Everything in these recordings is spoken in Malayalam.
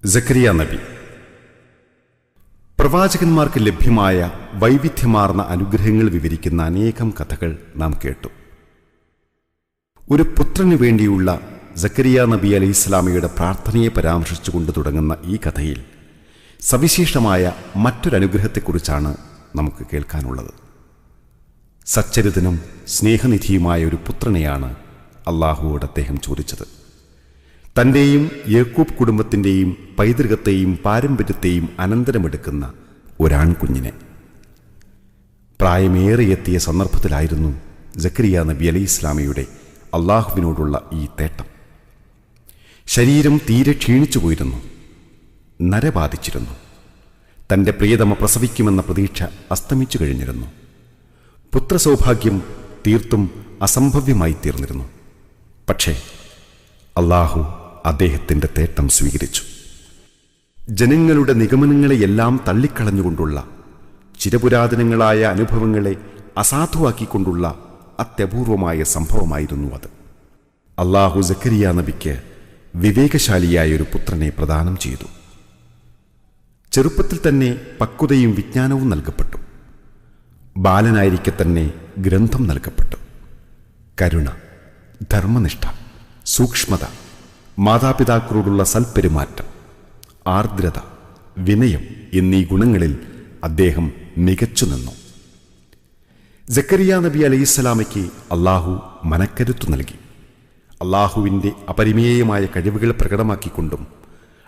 സക്കരിയ നബി. പ്രവാചകന്മാർക്ക് ലഭ്യമായ വൈവിധ്യമാർന്ന അനുഗ്രഹങ്ങൾ വിവരിക്കുന്ന അനേകം കഥകൾ നാം കേട്ടു. ഒരു പുത്രനു വേണ്ടിയുള്ള സക്കരിയ നബി അലൈഹിസ്സലാമയുടെ പ്രാർത്ഥനയെ പരാമർശിച്ചുകൊണ്ട് തുടങ്ങുന്ന ഈ കഥയിൽ സവിശേഷമായ മറ്റൊരനുഗ്രഹത്തെക്കുറിച്ചാണ് നമുക്ക് കേൾക്കാനുള്ളത്. സച്ചരിതനും സ്നേഹനിധിയുമായ ഒരു പുത്രനെയാണ് അള്ളാഹുവോട് അദ്ദേഹം ചോദിച്ചത്. തൻ്റെയും യാക്കൂബ് കുടുംബത്തിൻ്റെയും പൈതൃകത്തെയും പാരമ്പര്യത്തെയും അനന്തരമെടുക്കുന്ന ഒരാൺകുഞ്ഞിനെ. പ്രായമേറെയെത്തിയ സന്ദർഭത്തിലായിരുന്നു സക്കരിയ നബി അലൈഹിസ്സലാമയുടെ അള്ളാഹുവിനോടുള്ള ഈ തേട്ടം. ശരീരം തീരെ ക്ഷീണിച്ചു പോയിരുന്നു, നരബാധിച്ചിരുന്നു. തൻ്റെ പ്രിയതമ പ്രസവിക്കുമെന്ന പ്രതീക്ഷ അസ്തമിച്ചു കഴിഞ്ഞിരുന്നു. പുത്രസൗഭാഗ്യം തീർത്തും അസംഭവ്യമായി തീർന്നിരുന്നു. പക്ഷേ അള്ളാഹു അദ്ദേഹത്തിൻ്റെ തേട്ടം സ്വീകരിച്ചു. ജനങ്ങളുടെ നിഗമനങ്ങളെയെല്ലാം തള്ളിക്കളഞ്ഞുകൊണ്ടുള്ള, ചിരപുരാതനങ്ങളായ അനുഭവങ്ങളെ അസാധുവാക്കിക്കൊണ്ടുള്ള അത്യപൂർവമായ സംഭവമായിരുന്നു അത്. അള്ളാഹു സക്കരിയ നബിക്ക് വിവേകശാലിയായൊരു പുത്രനെ പ്രദാനം ചെയ്തു. ചെറുപ്പത്തിൽ തന്നെ പക്വതയും വിജ്ഞാനവും നൽകപ്പെട്ടു. ബാലനായിരിക്കെ തന്നെ ഗ്രന്ഥം നൽകപ്പെട്ടു. കരുണ, ധർമ്മനിഷ്ഠ, സൂക്ഷ്മത, മാതാപിതാക്കളോടുള്ള സൽപ്പെരുമാറ്റം, ആർദ്രത, വിനയം എന്നീ ഗുണങ്ങളിൽ അദ്ദേഹം മികച്ചു നിന്നു. സക്കരിയ നബി അലൈഹിസ്സലാമയ്ക്ക് അള്ളാഹു മനക്കരുത്തു നൽകി. അള്ളാഹുവിൻ്റെ അപരിമേയമായ കഴിവുകൾ പ്രകടമാക്കിക്കൊണ്ടും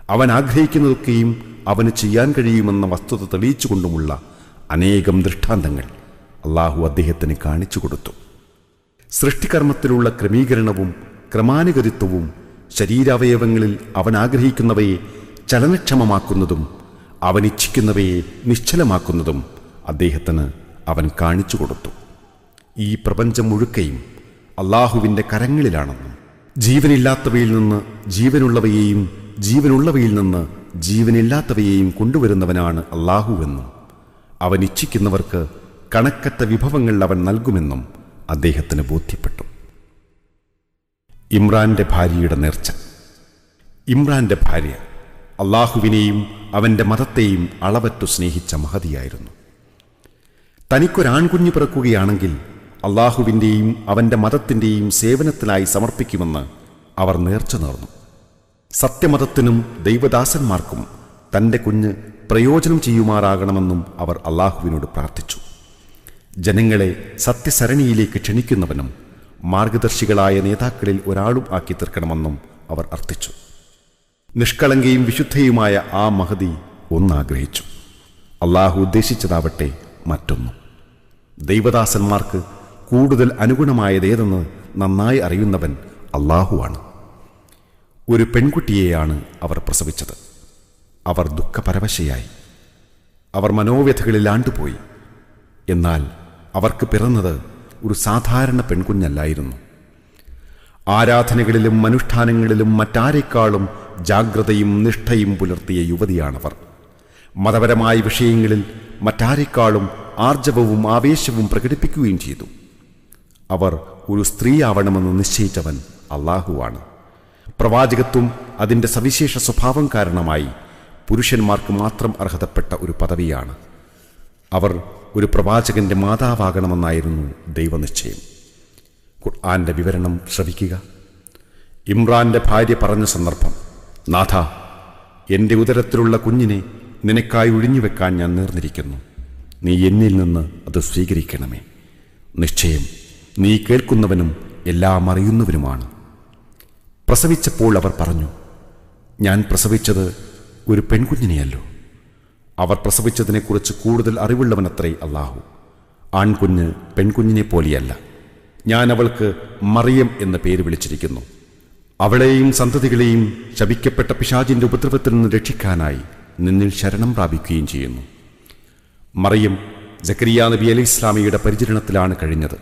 അവൻ ആഗ്രഹിക്കുന്നതൊക്കെയും അവന് ചെയ്യാൻ കഴിയുമെന്ന വസ്തുത തെളിയിച്ചുകൊണ്ടുമുള്ള അനേകം ദൃഷ്ടാന്തങ്ങൾ അള്ളാഹു അദ്ദേഹത്തിന് കാണിച്ചു കൊടുത്തു. സൃഷ്ടികർമ്മത്തിലുള്ള ക്രമീകരണവും ക്രമാനുഗതിത്വവും ശരീരാവയവങ്ങളിൽ അവൻ ആഗ്രഹിക്കുന്നവയെ ചലനക്ഷമമാക്കുന്നതും അവൻ ഇച്ഛിക്കുന്നവയെ നിശ്ചലമാക്കുന്നതും അദ്ദേഹത്തിന് അവൻ കാണിച്ചു കൊടുത്തു. ഈ പ്രപഞ്ചം മുഴുക്കയും അള്ളാഹുവിൻ്റെ കരങ്ങളിലാണെന്നും ജീവനില്ലാത്തവയിൽ നിന്ന് ജീവനുള്ളവയെയും ജീവനുള്ളവയിൽ നിന്ന് ജീവനില്ലാത്തവയെയും കൊണ്ടുവരുന്നവനാണ് അള്ളാഹുവെന്നും അവൻ ഇച്ഛിക്കുന്നവർക്ക് കണക്കറ്റ വിഭവങ്ങൾ അവൻ നൽകുമെന്നും അദ്ദേഹത്തിന് ബോധ്യപ്പെട്ടു. ഇമ്രാന്റെ ഭാര്യയുടെ നേർച്ച. ഇമ്രാന്റെ ഭാര്യ അള്ളാഹുവിനെയും അവൻ്റെ മതത്തെയും അളവറ്റു സ്നേഹിച്ച മഹതിയായിരുന്നു. തനിക്കൊരാൺകുഞ്ഞ് പിറക്കുകയാണെങ്കിൽ അള്ളാഹുവിൻ്റെയും അവൻ്റെ മതത്തിൻ്റെയും സേവനത്തിനായി സമർപ്പിക്കുമെന്ന് അവർ നേർച്ച നേർന്നു. സത്യമതത്തിനും ദൈവദാസന്മാർക്കും തൻ്റെ കുഞ്ഞ് പ്രയോജനം ചെയ്യുമാറാകണമെന്നും അവർ അള്ളാഹുവിനോട് പ്രാർത്ഥിച്ചു. ജനങ്ങളെ സത്യസരണിയിലേക്ക് ക്ഷണിക്കുന്നവനും മാർഗദർശികളായ നേതാക്കളിൽ ഒരാളും ആക്കി തീർക്കണമെന്നും അവർ അർത്ഥിച്ചു. നിഷ്കളങ്കയും വിശുദ്ധയുമായ ആ മഹദി ഒന്നാഗ്രഹിച്ചു. അള്ളാഹു ഉദ്ദേശിച്ചതാവട്ടെ മറ്റൊന്നും. ദൈവദാസന്മാർക്ക് കൂടുതൽ അനുഗുണമായതേതെന്ന് നന്നായി അറിയുന്നവൻ അള്ളാഹുവാണ്. ഒരു പെൺകുട്ടിയെയാണ് അവർ പ്രസവിച്ചത്. അവർ ദുഃഖപരവശയായി. അവർ മനോവ്യഥകളിൽ ആണ്ടുപോയി. എന്നാൽ അവർക്ക് പിറന്നത് ഒരു സാധാരണ പെൺകുഞ്ഞല്ലായിരുന്നു. ആരാധനകളിലും അനുഷ്ഠാനങ്ങളിലും മറ്റാരെക്കാളും ജാഗ്രതയും നിഷ്ഠയും പുലർത്തിയ യുവതിയാണവർ. മതപരമായ വിഷയങ്ങളിൽ മറ്റാരെക്കാളും ആർജവവും ആവേശവും പ്രകടിപ്പിക്കുകയും ചെയ്തു. അവർ ഒരു സ്ത്രീയാവണമെന്ന് നിശ്ചയിച്ചവൻ അള്ളാഹുവാണ്. പ്രവാചകത്വം അതിൻ്റെ സവിശേഷ സ്വഭാവം കാരണമായി പുരുഷന്മാർക്ക് മാത്രം അർഹതപ്പെട്ട ഒരു പദവിയാണ്. അവർ ഒരു പ്രവാചകന്റെ മാതാവാകണമെന്നായിരുന്നു ദൈവനിശ്ചയം. ഖുർആന്റെ വിവരണം ശ്രവിക്കുക. ഇമ്രാന്റെ ഭാര്യ പറഞ്ഞ സന്ദർഭം: നാഥ, എൻ്റെ ഉദരത്തിലുള്ള കുഞ്ഞിനെ നിനക്കായി ഒഴിഞ്ഞുവെക്കാൻ ഞാൻ നേർന്നിരിക്കുന്നു. നീ എന്നിൽ നിന്ന് അത് സ്വീകരിക്കണമേ. നിശ്ചയം നീ കേൾക്കുന്നവനും എല്ലാം അറിയുന്നവനുമാണ്. പ്രസവിച്ചപ്പോൾ അവർ പറഞ്ഞു: ഞാൻ പ്രസവിച്ചത് ഒരു പെൺകുഞ്ഞിനെയല്ലോ. അവർ പ്രസവിച്ചതിനെക്കുറിച്ച് കൂടുതൽ അറിവുള്ളവനത്രേ അള്ളാഹു. ആൺകുഞ്ഞ് പെൺകുഞ്ഞിനെ പോലെയല്ല. ഞാൻ അവൾക്ക് മറിയം എന്ന പേര് വിളിച്ചിരിക്കുന്നു. അവളെയും സന്തതികളെയും ശപിക്കപ്പെട്ട പിശാചിൻ്റെ ഉപദ്രവത്തിൽ നിന്ന് രക്ഷിക്കാനായി നിന്നിൽ ശരണം പ്രാപിക്കുകയും ചെയ്യുന്നു. മറിയം സക്കരിയ നബി അലൈഹിസ്സലാമയുടെ പരിചരണത്തിലാണ് കഴിഞ്ഞത്.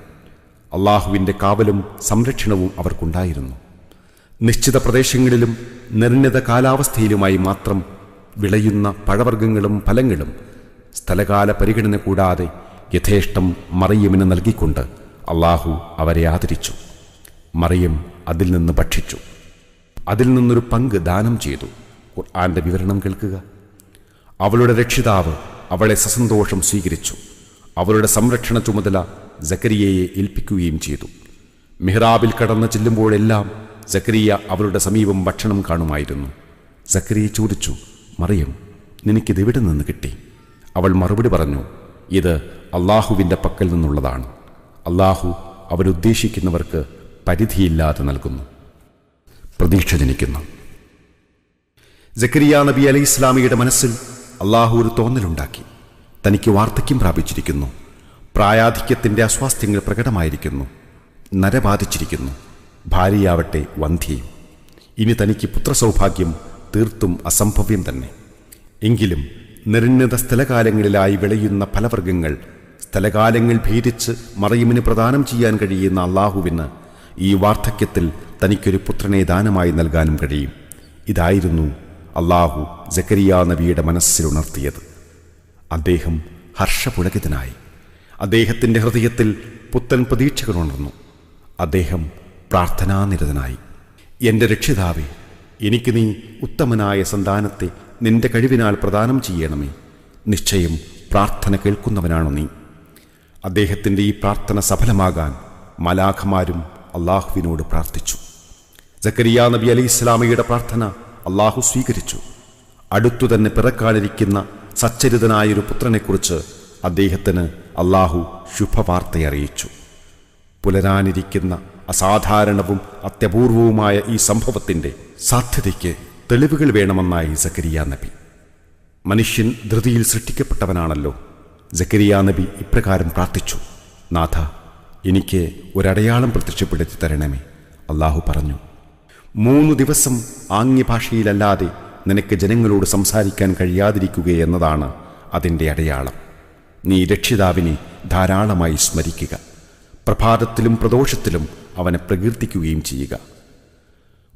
അള്ളാഹുവിൻ്റെ കാവലും സംരക്ഷണവും അവർക്കുണ്ടായിരുന്നു. നിശ്ചിത പ്രദേശങ്ങളിലും നിർണിത കാലാവസ്ഥയിലുമായി മാത്രം വിളയുന്ന പഴവർഗ്ഗങ്ങളും ഫലങ്ങളും സ്ഥലകാല പരിഗണന കൂടാതെ യഥേഷ്ടം മറിയമിന് നൽകിക്കൊണ്ട് അള്ളാഹു അവരെ ആദരിച്ചു. മറിയം അതിൽ നിന്ന് ഭക്ഷിച്ചു. അതിൽ നിന്നൊരു പങ്ക് ദാനം ചെയ്തു. ഖുർആന്റെ വിവരണം കേൾക്കുക. അവളുടെ രക്ഷിതാവ് അവളെ സസന്തോഷം സ്വീകരിച്ചു. അവളുടെ സംരക്ഷണ ചുമതല സക്കരിയയെ ഏൽപ്പിക്കുകയും ചെയ്തു. മിഹ്റാബിൽ കടന്നു ചെല്ലുമ്പോഴെല്ലാം സക്കരിയ അവളുടെ സമീപം ഭക്ഷണം കാണുമായിരുന്നു. സക്കരിയ ചോദിച്ചു, മറിയം, നിനക്കിത് എവിടെ നിന്ന് കിട്ടി? അവൾ മറുപടി പറഞ്ഞു, ഇത് അള്ളാഹുവിൻ്റെ പക്കൽ നിന്നുള്ളതാണ്. അള്ളാഹു അവരുദ്ദേശിക്കുന്നവർക്ക് പരിധിയില്ലാതെ നൽകുന്നു. പ്രതീക്ഷ ജനിക്കുന്നു. സക്കരിയ നബി അലൈഹി ഇസ്ലാമിയുടെ മനസ്സിൽ അള്ളാഹു ഒരു തോന്നലുണ്ടാക്കി. തനിക്ക് വാർദ്ധക്യം പ്രാപിച്ചിരിക്കുന്നു. പ്രായാധിക്യത്തിൻ്റെ അസ്വാസ്ഥ്യങ്ങൾ പ്രകടമായിരിക്കുന്നു. നര ബാധിച്ചിരിക്കുന്നു. ഭാര്യയാവട്ടെ വന്ധ്യയും. ഇനി തനിക്ക് പുത്രസൗഭാഗ്യം തീർത്തും അസംഭവ്യം തന്നെ. എങ്കിലും നിർണിത സ്ഥലകാലങ്ങളിലായി വിളയുന്ന ഫലവർഗ്ഗങ്ങൾ സ്ഥലകാലങ്ങൾ ഭേദിച്ച് മറിയമിന് പ്രദാനം ചെയ്യാൻ കഴിയുന്ന അള്ളാഹുവിന് ഈ വാർദ്ധക്യത്തിൽ തനിക്കൊരു പുത്രനെ ദാനമായി നൽകാനും കഴിയും. ഇതായിരുന്നു അള്ളാഹു സക്കരിയ നബിയുടെ മനസ്സിലുണർത്തിയത്. അദ്ദേഹം ഹർഷപുളകിതനായി. അദ്ദേഹത്തിൻ്റെ ഹൃദയത്തിൽ പുത്തൻ പ്രതീക്ഷകൾ ഉണർന്നു. അദ്ദേഹം പ്രാർത്ഥനാനിരതനായി. എൻ്റെ രക്ഷിതാവേ, എനിക്ക് നീ ഉത്തമനായ സന്താനത്തെ നിന്റെ കഴിവിനാൽ പ്രദാനം ചെയ്യണമേ. നിശ്ചയം പ്രാർത്ഥന കേൾക്കുന്നവനാണു നീ. അദ്ദേഹത്തിൻ്റെ ഈ പ്രാർത്ഥന സഫലമാകാൻ മാലാഖമാരും അള്ളാഹുവിനോട് പ്രാർത്ഥിച്ചു. സക്കരിയ നബി അലൈഹി ഇസ്ലാമിയുടെ പ്രാർത്ഥന അള്ളാഹു സ്വീകരിച്ചു. അടുത്തു തന്നെ പിറക്കാനിരിക്കുന്ന സച്ചരിതനായൊരു പുത്രനെക്കുറിച്ച് അദ്ദേഹത്തിന് അള്ളാഹു ശുഭവാർത്തയറിയിച്ചു. പുലരാനിരിക്കുന്ന അസാധാരണവും അത്യപൂർവവുമായ ഈ സംഭവത്തിൻ്റെ സാധ്യതയ്ക്ക് തെളിവുകൾ വേണമെന്നായി സക്കരിയ നബി. മനുഷ്യൻ ധൃതിയിൽ സൃഷ്ടിക്കപ്പെട്ടവനാണല്ലോ. സക്കരിയ നബി ഇപ്രകാരം പ്രാർത്ഥിച്ചു, നാഥ, എനിക്ക് ഒരടയാളം പ്രത്യക്ഷപ്പെടുത്തി തരണമേ. അള്ളാഹു പറഞ്ഞു, 3 ദിവസം ആംഗ്യഭാഷയിലല്ലാതെ നിനക്ക് ജനങ്ങളോട് സംസാരിക്കാൻ കഴിയാതിരിക്കുകയെന്നതാണ് അതിൻ്റെ അടയാളം. നീ രക്ഷിതാവിനെ ധാരാളമായി സ്മരിക്കുക. പ്രഭാതത്തിലും പ്രദോഷത്തിലും അവനെ പ്രകീർത്തിക്കുകയും ചെയ്യുക.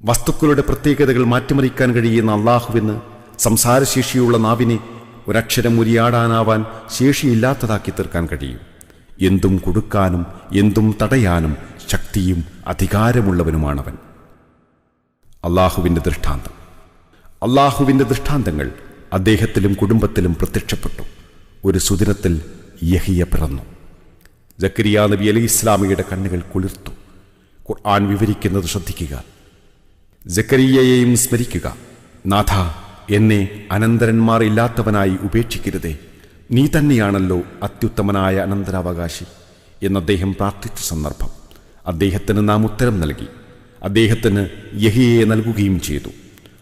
വസ്തുക്കളുടെ പ്രത്യേകതകൾ മാറ്റിമറിക്കാൻ കഴിയുന്ന അള്ളാഹുവിന് സംസാരശേഷിയുള്ള നാവിനെ ഒരക്ഷരം ഉരിയാടാനാവാൻ ശേഷിയില്ലാത്തതാക്കി തീർക്കാൻ കഴിയും. എന്തും കൊടുക്കാനും എന്തും തടയാനും ശക്തിയും അധികാരമുള്ളവനുമാണവൻ. അള്ളാഹുവിൻ്റെ ദൃഷ്ടാന്തങ്ങൾ അദ്ദേഹത്തിലും കുടുംബത്തിലും പ്രത്യക്ഷപ്പെട്ടു. ഒരു സുദിനത്തിൽ യഹിയ പിറന്നു. സക്കരിയ നബി അലൈഹി ഇസ്ലാമിയുടെ കണ്ണുകൾ കുളിർത്തു. ഖുർആൻ വിവരിക്കുന്നത് ശ്രദ്ധിക്കുക. സക്കരിയയെയും സ്മരിക്കുക. നാഥ, എന്നെ അനന്തരന്മാർ ഇല്ലാത്തവനായി ഉപേക്ഷിക്കരുതേ. നീ തന്നെയാണല്ലോ അത്യുത്തമനായ അനന്തരാവകാശി എന്ന് അദ്ദേഹം പ്രാർത്ഥിച്ച സന്ദർഭം. അദ്ദേഹത്തിന് നാം ഉത്തരം നൽകി. അദ്ദേഹത്തിന് യഹിയയെ നൽകുകയും ചെയ്തു.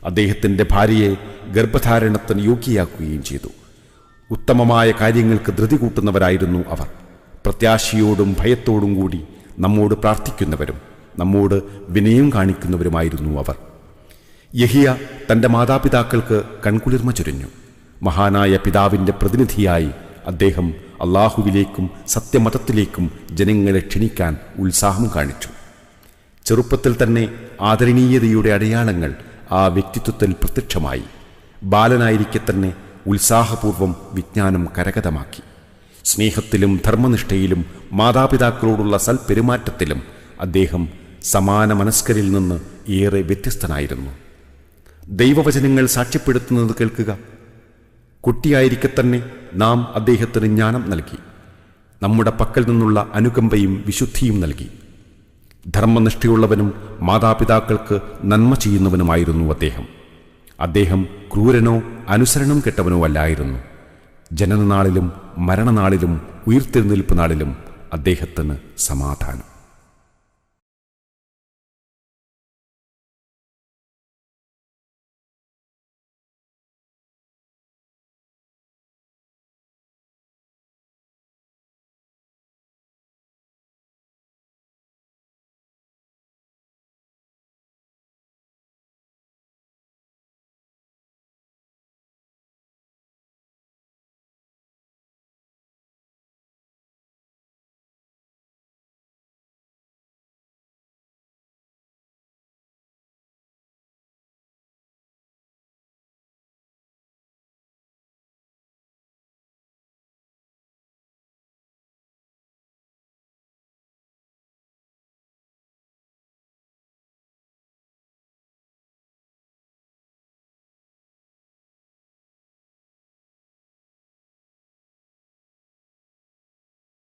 അദ്ദേഹത്തിൻ്റെ ഭാര്യയെ ഗർഭധാരണത്തിന് യോഗ്യയാക്കുകയും ചെയ്തു. ഉത്തമമായ കാര്യങ്ങൾക്ക് ധൃതി കൂട്ടുന്നവരായിരുന്നു അവർ. പ്രത്യാശയോടും ഭയത്തോടും കൂടി നമ്മോട് പ്രാർത്ഥിക്കുന്നവരും നമ്മോട് വിനയം കാണിക്കുന്നവരുമായിരുന്നു അവർ. യഹിയ തൻ്റെ മാതാപിതാക്കൾക്ക് കൺകുളിർമ ചൊരിഞ്ഞു. മഹാനായ പിതാവിൻ്റെ പ്രതിനിധിയായി അദ്ദേഹം അള്ളാഹുവിലേക്കും സത്യമതത്തിലേക്കും ജനങ്ങളെ ക്ഷണിക്കാൻ ഉത്സാഹം കാണിച്ചു. ചെറുപ്പത്തിൽ തന്നെ ആദരണീയതയുടെ അടയാളങ്ങൾ ആ വ്യക്തിത്വത്തിൽ പ്രത്യക്ഷമായി. ബാലനായിരിക്കെ തന്നെ ഉത്സാഹപൂർവം വിജ്ഞാനം കരഗതമാക്കി. സ്നേഹത്തിലും ധർമ്മനിഷ്ഠയിലും മാതാപിതാക്കളോടുള്ള സൽപെരുമാറ്റത്തിലും അദ്ദേഹം സമാന മനസ്കരിൽ നിന്ന് ഏറെ വ്യത്യസ്തനായിരുന്നു. ദൈവവചനങ്ങൾ സാക്ഷ്യപ്പെടുത്തുന്നത് കേൾക്കുക. കുട്ടിയായിരിക്കെ തന്നെ നാം അദ്ദേഹത്തിന് ജ്ഞാനം നൽകി. നമ്മുടെ പക്കൽ നിന്നുള്ള അനുകമ്പയും വിശുദ്ധിയും നൽകി. ധർമ്മനിഷ്ഠയുള്ളവനും മാതാപിതാക്കൾക്ക് നന്മ ചെയ്യുന്നവനുമായിരുന്നു അദ്ദേഹം. അദ്ദേഹം ക്രൂരനോ അനുസരണം കെട്ടവനോ അല്ലായിരുന്നു. ജനനനാളിലും മരണനാളിലും ഉയിർത്തെഴുന്നേൽപ്പ് നാളിലും അദ്ദേഹത്തിന് സമാധാനം.